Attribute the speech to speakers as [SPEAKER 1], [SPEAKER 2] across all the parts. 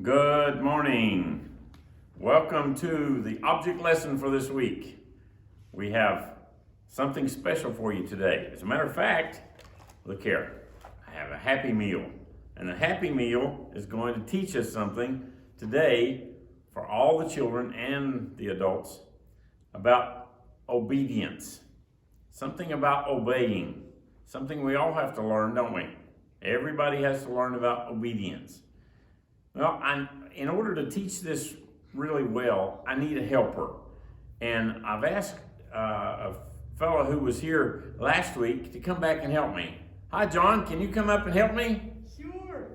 [SPEAKER 1] Good morning. Welcome to the object lesson for this week. We have something special for you today. As a matter of fact, look here. I have a Happy Meal. And the Happy Meal is going to teach us something today for all the children and the adults about obedience. Something about obeying. Something we all have to learn, don't we? Everybody has to learn about obedience. Well, in order to teach this really well, I need a helper. And I've asked a fellow who was here last week to come back and help me. Hi, John, can you come up and help me?
[SPEAKER 2] Sure.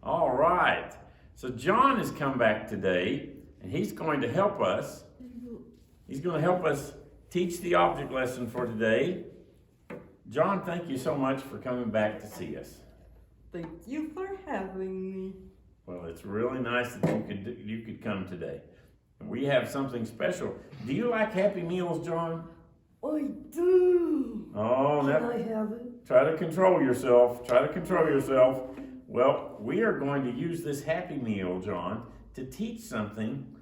[SPEAKER 1] All right. So John has come back today, and he's going to help us. He's going to help us teach the object lesson for today. John, thank you so much for coming back to see us.
[SPEAKER 2] Thank you for having me.
[SPEAKER 1] Well, it's really nice that you could come today. And we have something special. Do you like Happy Meals, John?
[SPEAKER 2] I do.
[SPEAKER 1] Oh,
[SPEAKER 2] Can I have it?
[SPEAKER 1] Try to control yourself. Try to control yourself. Well, we are going to use this Happy Meal, John, to teach something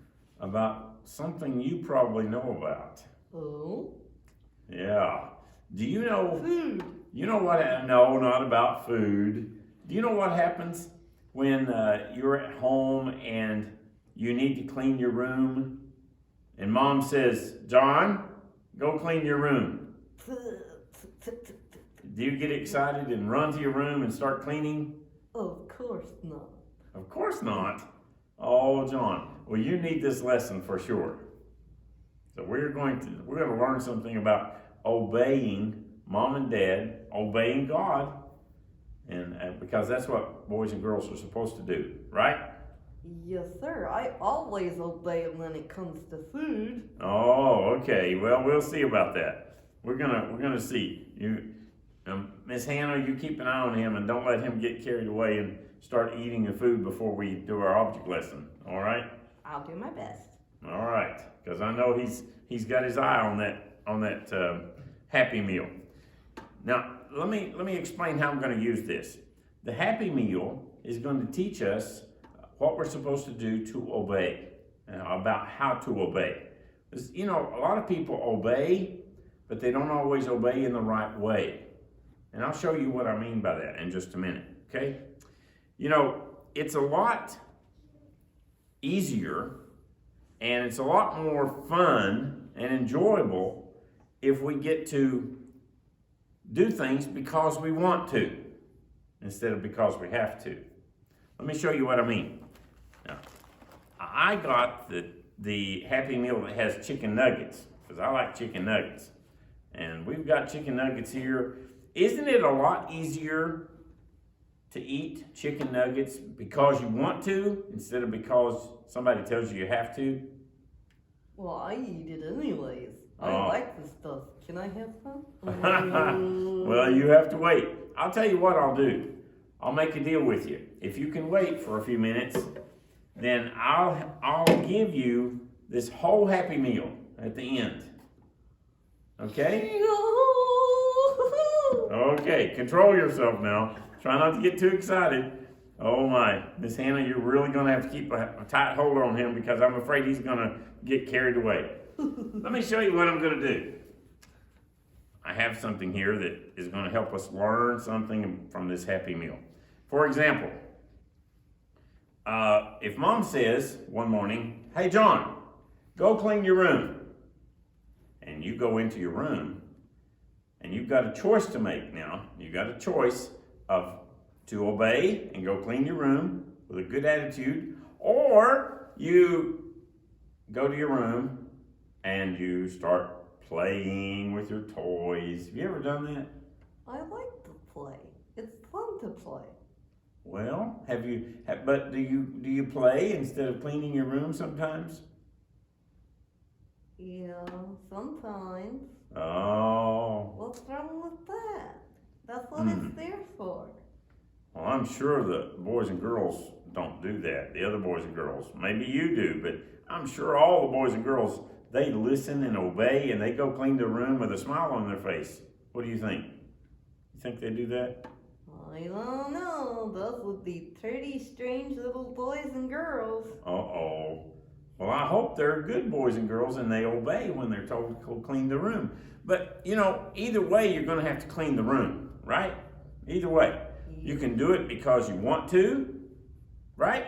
[SPEAKER 1] about something you probably know about.
[SPEAKER 2] Oh?
[SPEAKER 1] Yeah. Do you know?
[SPEAKER 2] Food.
[SPEAKER 1] You know what? No, not about food. Do you know what happens when you're at home and you need to clean your room and mom says, John, go clean your room? Do you get excited and run to your room and start cleaning?
[SPEAKER 2] Of course not.
[SPEAKER 1] Of course not. Oh, John, well, you need this lesson for sure. So we're going to learn something about obeying mom and dad, obeying God, and because that's what boys and girls are supposed to do, right?
[SPEAKER 2] Yes, sir. I always obey when it comes to food.
[SPEAKER 1] Oh, okay. Well, we'll see about that. We're gonna see. Miss Hannah, you keep an eye on him and don't let him get carried away and start eating the food before we do our object lesson. All right?
[SPEAKER 2] I'll do my best.
[SPEAKER 1] All right, because I know he's got his eye on that Happy Meal. Now, let me explain how I'm going to use this. The Happy Meal is going to teach us what we're supposed to do to obey, about how to obey. You know, a lot of people obey, but they don't always obey in the right way. And I'll show you what I mean by that in just a minute, okay? You know, it's a lot easier and it's a lot more fun and enjoyable if we get to do things because we want to instead of because we have to. Let me show you what I mean. Now, I got the Happy Meal that has chicken nuggets because I like chicken nuggets. And we've got chicken nuggets here. Isn't it a lot easier to eat chicken nuggets because you want to instead of because somebody tells you have to?
[SPEAKER 2] Well, I eat it anyways.
[SPEAKER 1] Oh.
[SPEAKER 2] I like this stuff. Can I have some?
[SPEAKER 1] Well, you have to wait. I'll tell you what I'll do. I'll make a deal with you. If you can wait for a few minutes, then I'll give you this whole Happy Meal at the end. Okay? Okay, control yourself now. Try not to get too excited. Oh my, Miss Hannah, you're really going to have to keep a tight hold on him because I'm afraid he's going to get carried away. Let me show you what I'm going to do. I have something here that is going to help us learn something from this Happy Meal. For example, if mom says one morning, hey John, go clean your room. And you go into your room and you've got a choice to make now. You've got a choice to obey and go clean your room with a good attitude, or you go to your room and you start playing with your toys. Have you ever done that?
[SPEAKER 2] I like to play. It's fun to play.
[SPEAKER 1] Well, but do you play instead of cleaning your room sometimes?
[SPEAKER 2] Yeah, sometimes.
[SPEAKER 1] Oh.
[SPEAKER 2] What's wrong with that? That's what it's there for.
[SPEAKER 1] Well, I'm sure the boys and girls don't do that. The other boys and girls. Maybe you do, but I'm sure all the boys and girls, they listen and obey and they go clean their room with a smile on their face. What do you think? You think they do that?
[SPEAKER 2] I don't know. Those would be pretty strange little boys and girls.
[SPEAKER 1] Uh-oh. Well, I hope they're good boys and girls and they obey when they're told to go clean the room. But, either way, you're going to have to clean the room, right? Either way. You can do it because you want to, right?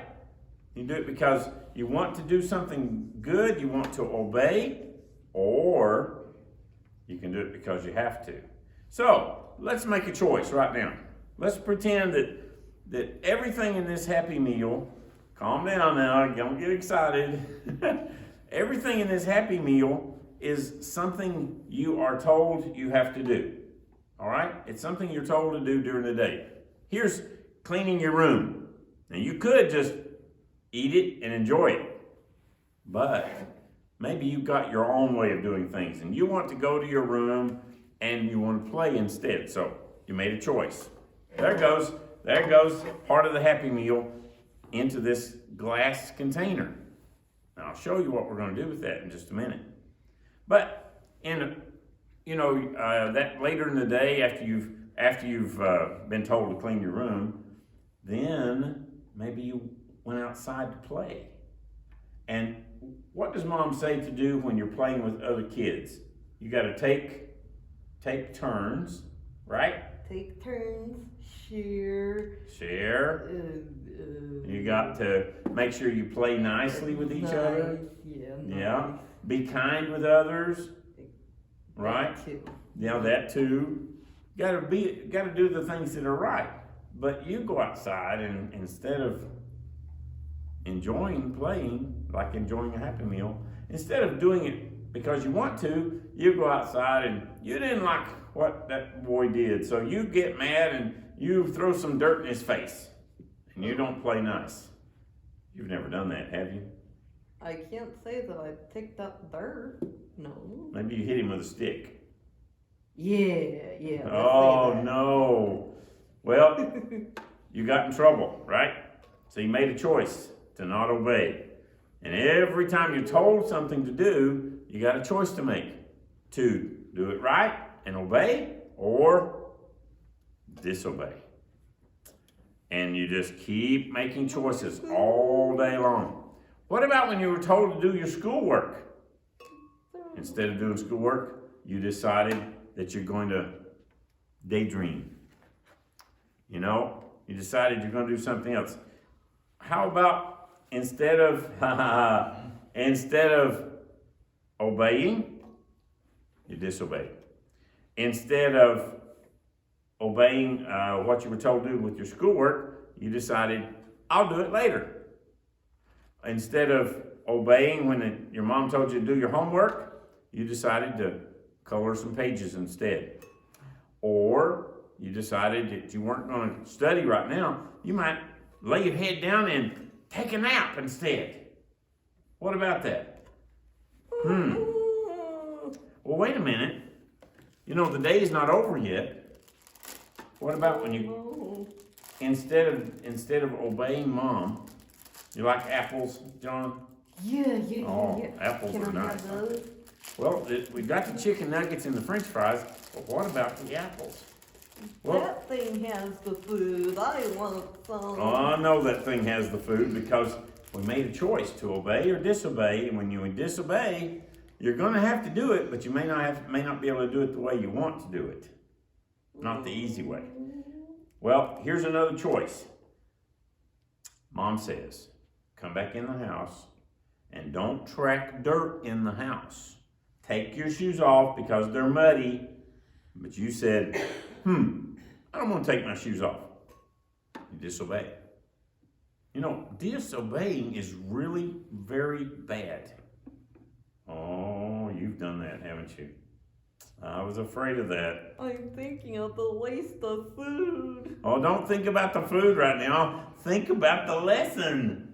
[SPEAKER 1] You do it because you want to do something good, you want to obey, or you can do it because you have to. So, let's make a choice right now. Let's pretend that everything in this Happy Meal, calm down now, don't get excited. Everything in this Happy Meal is something you are told you have to do. All right? It's something you're told to do during the day. Here's cleaning your room. Now you could just eat it and enjoy it. But maybe you've got your own way of doing things and you want to go to your room and you want to play instead. So you made a choice. There goes part of the Happy Meal into this glass container. Now I'll show you what we're going to do with that in just a minute. But that later in the day after you've been told to clean your room, then maybe you went outside to play. And what does Mom say to do when you're playing with other kids? You got to take turns, right?
[SPEAKER 2] Take turns, share.
[SPEAKER 1] You got to make sure you play nicely with each other.
[SPEAKER 2] Yeah.
[SPEAKER 1] Yeah. Be kind with others. Right? Yeah, that too. Got to do the things that are right. But you go outside and instead of enjoying playing, like enjoying a Happy Meal, instead of doing it because you want to, you go outside and you didn't like what that boy did. So you get mad and you throw some dirt in his face and you don't play nice. You've never done that, have you?
[SPEAKER 2] I can't say that I picked up dirt. No.
[SPEAKER 1] Maybe you hit him with a stick.
[SPEAKER 2] Yeah.
[SPEAKER 1] Oh, no. Well, you got in trouble, right? So you made a choice to not obey. And every time you're told something to do, you got a choice to make. To do it right and obey, or disobey. And you just keep making choices all day long. What about when you were told to do your schoolwork? Instead of doing schoolwork, you decided that you're going to daydream. You decided you're going to do something else. How about instead of obeying, you disobeyed. Instead of obeying what you were told to do with your schoolwork, you decided, I'll do it later. Instead of obeying when your mom told you to do your homework, you decided to color some pages instead. Or you decided that you weren't going to study right now. You might lay your head down and take a nap instead. What about that? Well, wait a minute. The day is not over yet. What about when you, instead of obeying Mom, you like apples, John?
[SPEAKER 2] Yeah.
[SPEAKER 1] Apples
[SPEAKER 2] Can
[SPEAKER 1] are
[SPEAKER 2] I
[SPEAKER 1] nice.
[SPEAKER 2] have those?
[SPEAKER 1] Well, we got the chicken nuggets and the French fries, but what about the apples? Well,
[SPEAKER 2] That thing has the food. I want some.
[SPEAKER 1] I know that thing has the food because we made a choice to obey or disobey, and when you disobey, you're going to have to do it, but you may not be able to do it the way you want to do it, not the easy way. Well, here's another choice. Mom says, come back in the house and don't track dirt in the house. Take your shoes off because they're muddy. But you said, I don't want to take my shoes off. You disobey. Disobeying is really very bad. Oh, you've done that, haven't you? I was afraid of that.
[SPEAKER 2] I'm thinking of the waste of food.
[SPEAKER 1] Oh, don't think about the food right now. Think about the lesson.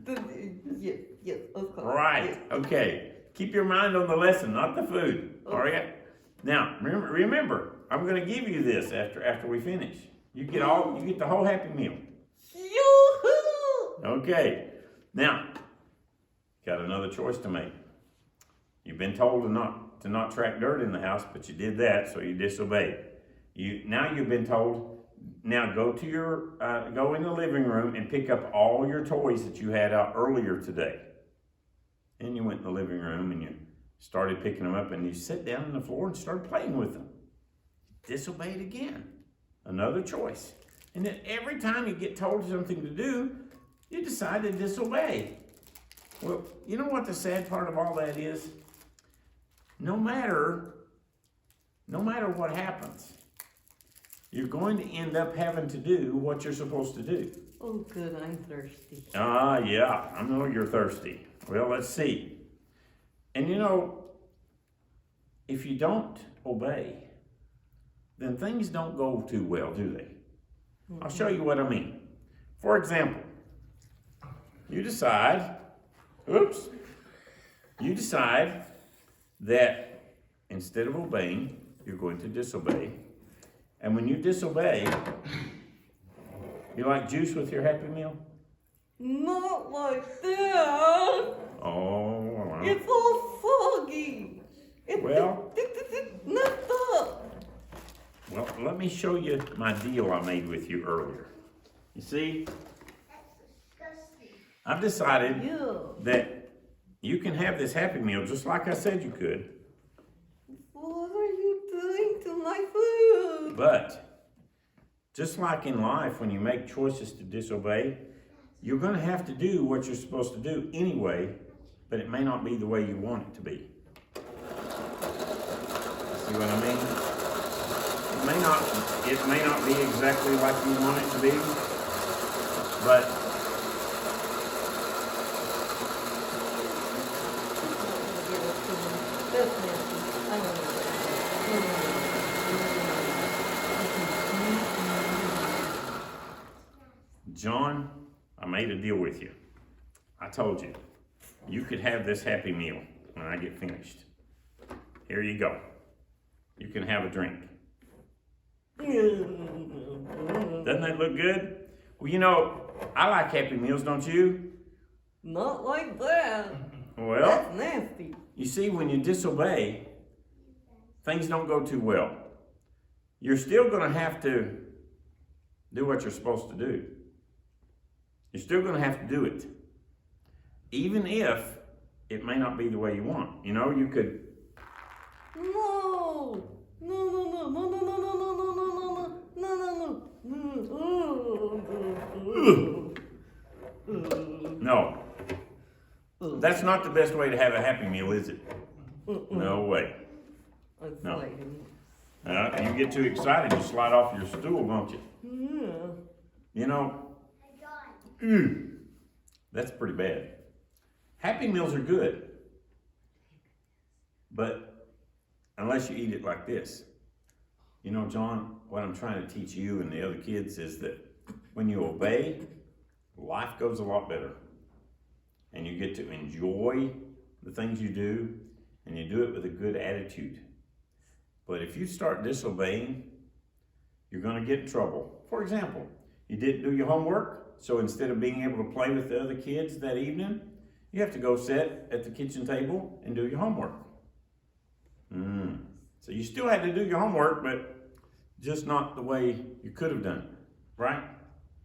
[SPEAKER 2] Yes, of course.
[SPEAKER 1] Right, okay. Keep your mind on the lesson, not the food.
[SPEAKER 2] Okay.
[SPEAKER 1] All right? Now, remember, I'm going to give you this after we finish. You get the whole Happy Meal.
[SPEAKER 2] Yoo-hoo!
[SPEAKER 1] Okay. Now, got another choice to make. You've been told to not track dirt in the house, but you did that, so you disobeyed. Now you've been told Now go to go in the living room and pick up all your toys that you had out earlier today. And you went in the living room and you started picking them up and you sat down on the floor and started playing with them. Disobeyed again. Another choice. And then every time you get told something to do, you decide to disobey. Well, you know what the sad part of all that is? No matter what happens, you're going to end up having to do what you're supposed to do.
[SPEAKER 2] Oh, good, I'm thirsty.
[SPEAKER 1] Yeah, I know you're thirsty. Well, let's see. And you know, if you don't obey, then things don't go too well, do they? Mm-hmm. I'll show you what I mean. For example, you decide that instead of obeying, you're going to disobey. And when you disobey, you like juice with your Happy Meal?
[SPEAKER 2] Not like that.
[SPEAKER 1] Oh, well.
[SPEAKER 2] It's all foggy. It's messed up.
[SPEAKER 1] Well, let me show you my deal I made with you earlier. You see, I've decided that you can have this Happy Meal just like I said you could.
[SPEAKER 2] What are you doing to my food?
[SPEAKER 1] But just like in life, when you make choices to disobey, you're going to have to do what you're supposed to do anyway, but it may not be the way you want it to be. See what I mean? It may not be exactly like you want it to be, but John, I made a deal with you. I told you, you could have this Happy Meal when I get finished. Here you go. You can have a drink. Doesn't that look good? Well, you know, I like Happy Meals, don't you?
[SPEAKER 2] Not like that.
[SPEAKER 1] Well,
[SPEAKER 2] that's nasty.
[SPEAKER 1] You see, when you disobey, things don't go too well. You're still going to have to do what you're supposed to do. You're still going to have to do it. Even if it may not be the way you want. You know, you could...
[SPEAKER 2] No!
[SPEAKER 1] No. That's not the best way to have a Happy Meal, is it? No way. No. You get too excited, you slide off your stool, don't you?
[SPEAKER 2] Yeah.
[SPEAKER 1] You know, that's pretty bad. Happy Meals are good, but unless you eat it like this. You know, John, what I'm trying to teach you and the other kids is that when you obey, life goes a lot better. And you get to enjoy the things you do, and you do it with a good attitude. But if you start disobeying, you're going to get in trouble. For example, you didn't do your homework, so instead of being able to play with the other kids that evening, you have to go sit at the kitchen table and do your homework. So you still had to do your homework, but just not the way you could have done it, right?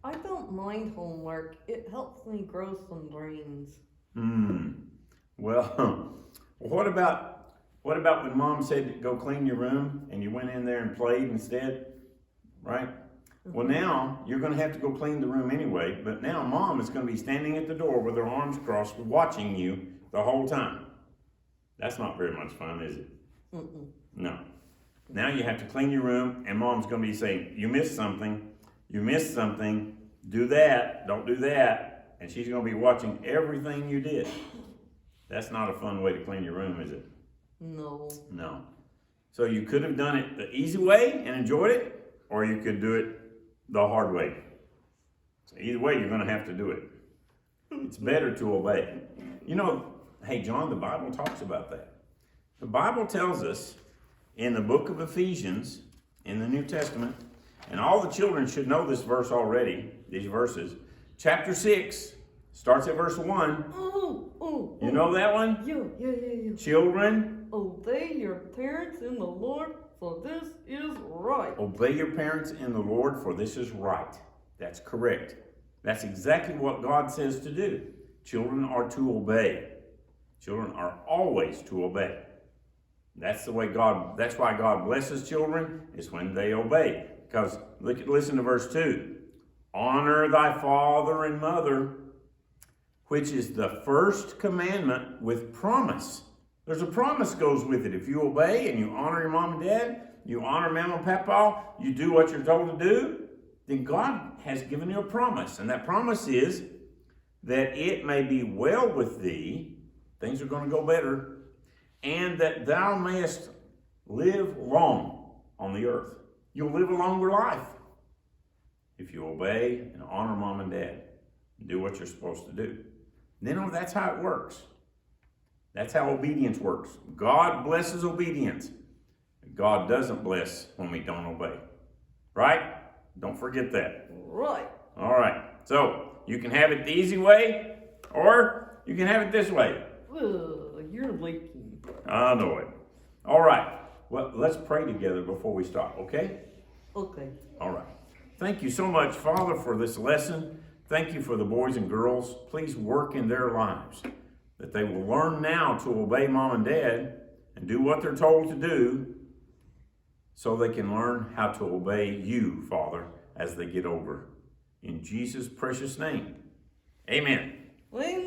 [SPEAKER 2] I don't mind homework. It helps me grow some brains.
[SPEAKER 1] Well, what about when Mom said to go clean your room and you went in there and played instead, right? Well, now you're going to have to go clean the room anyway, but now Mom is going to be standing at the door with her arms crossed watching you the whole time. That's not very much fun, is it? No. Now you have to clean your room and Mom's going to be saying, you missed something, do that, don't do that. And she's going to be watching everything you did. That's not a fun way to clean your room, is it?
[SPEAKER 2] No.
[SPEAKER 1] No. So you could have done it the easy way and enjoyed it, or you could do it the hard way. So either way, you're going to have to do it. It's better to obey. You know, hey, John, the Bible talks about that. The Bible tells us in the book of Ephesians, in the New Testament, and all the children should know this verse already, these verses. Chapter 6 starts at verse 1. You know that one?
[SPEAKER 2] Yeah.
[SPEAKER 1] Children,
[SPEAKER 2] obey your parents in the Lord, for this is right.
[SPEAKER 1] Obey your parents in the Lord, for this is right. That's correct. That's exactly what God says to do. Children are to obey. Children are always to obey. That's why God blesses children, is when they obey. Because listen to verse 2. Honor thy father and mother, which is the first commandment with promise. There's a promise goes with it. If you obey and you honor your mom and dad, you honor mama and papa, you do what you're told to do, then God has given you a promise. And that promise is that it may be well with thee, things are going to go better, and that thou mayest live long on the earth. You'll live a longer life if you obey and honor mom and dad and do what you're supposed to do. Then that's how it works. That's how obedience works. God blesses obedience. God doesn't bless when we don't obey. Right? Don't forget that.
[SPEAKER 2] Right.
[SPEAKER 1] All right. So, you can have it the easy way, or you can have it this way.
[SPEAKER 2] You're leaking.
[SPEAKER 1] I know it. All right. Well, let's pray together before we start, okay?
[SPEAKER 2] Okay.
[SPEAKER 1] All right. Thank you so much, Father, for this lesson. Thank you for the boys and girls. Please work in their lives, that they will learn now to obey mom and dad and do what they're told to do, so they can learn how to obey you, Father, as they get older. In Jesus' precious name, amen.
[SPEAKER 2] Amen.